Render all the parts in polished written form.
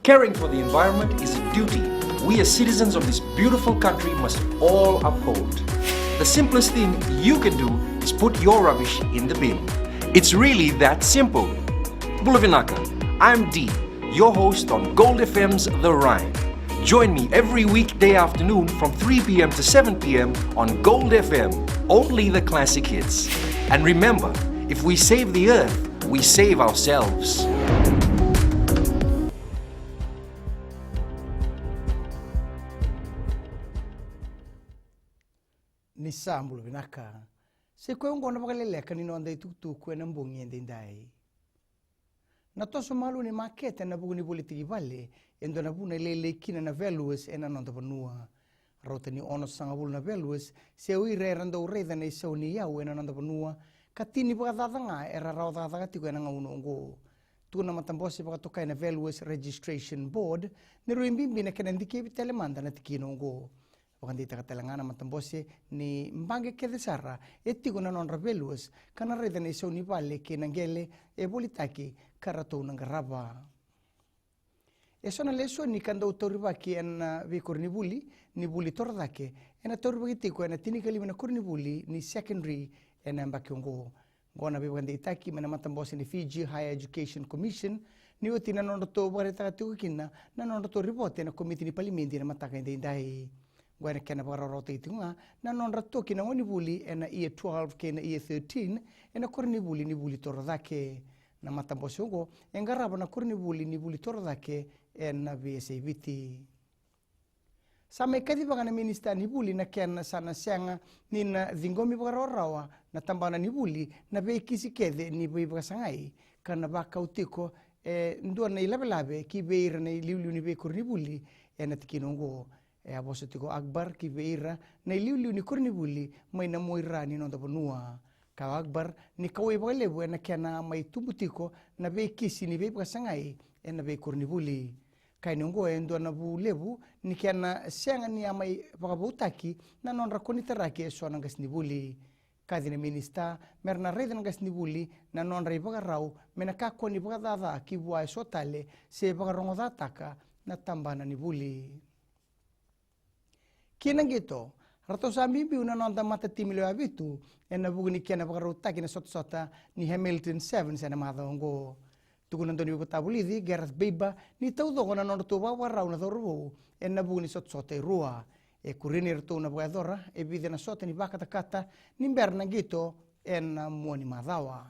Caring for the environment is a duty we as citizens of this beautiful country must all uphold. The simplest thing you can do is put your rubbish in the bin. It's really that simple. Bulavinaka, I'm Dee, your host on Gold FM's The Rhyme. Join me every weekday afternoon from 3 p.m. to 7 p.m. on Gold FM, only the classic hits. And remember, if we save the earth, we save ourselves. Ni sambulu binaka. Se kwe ngona bakaleleka ni nonda itutu kwe na mbungi ende ndai. Na toso malu ni makete na bugu ni politiki vale, endo na buna lele kina na values ena nonda vanua. Rota ni ono sanga bulu na values, se ui re randa ureda na isau ni yau ena nonda vanua, katini baka dadanga era rao dadanga tiko ena nga unongo. Tuna matambosi baka tokai na values registration board, ni ruimbimbi na kenendiki telemanda na tiki nongo. Wakandita katalangana matambose ni mbange kedesara etiko na non values kana reda na isau ni vale ke nangele e bolitaki karato nangaraba. Eso na leso ni kanda utoriba ki en vikor ni buli tordake ena toriba kitiko ena tinikali na kurni buli ni secondary ena mbakiongo ngona bibanda itaki mena matambose ni Fiji Higher Education Commission ni oti na non to bareta tukina na non to report na committee ni parliament na mataka indai Gwana kena para rota itunga na non ratoki na ngoni buli ena year 12 ke na year 13 ena kurni buli tordake na matambosongo engaraba na kurni buli tordake ena VSAVT. Sama ikadi bagana minister ni buli na kena sana sianga ni na zingomi bagarorawa na tambana ni buli na be kisi kede ni be bagasangai kana baka utiko ndo na ilabelabe ki beira na liuli ni be kurni buli ena tikinongo abosotiko Akbar ki beira na liuli ni kurni buli mai na moira ni nonda bonua. Ka Akbar ni kawe bagalebu ena kena mai tubutiko na be kisi ni be bagasangai ena be kurni buli. Kainongo endo na bu lebu ni kena sianga ni amai pagabutaki na non rakoni teraki so nangas ni buli kadina minista merna reden nangas ni buli na non rai bagarau menaka koni bagadada ki buai sotale se bagarongoda taka na tambana ni buli kinangito rato sambi bi una non mata timilo abitu ena bugni kena bagarutaki na sota ni Hamilton 7 sana madongo tukunan toni ko tabulidi Gareth Beiba ni taudo kona non to wa rau na doru en na buni sot rua e kurini rto na bgadora e bide na sot ni bakata kata ni berna gito en moni madawa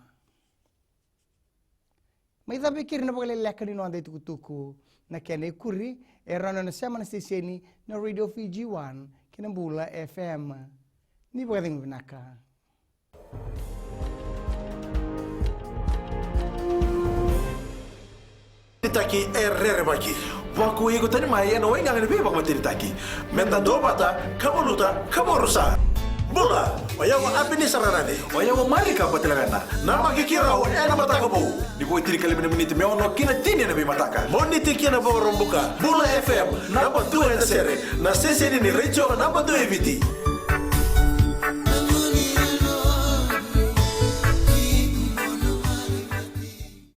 mai da bekir na bagale lekani no ande tukutuku na kene kuri e rana na semana seseni na Radio Fiji 1 kinambula FM ni bgading binaka Taki baki waku iko tani mai no wenga ngene beba materi taki menda dobata kavoluta kaborusa bula wayawa apini sararade wayawa malika patelagana nama kikira o ena mataka bo di boy tiri kali minute me ono kina tini na be mataka moni tikina bo rombuka bula FM namba 2 na sere na sese ni recho namba 2 eviti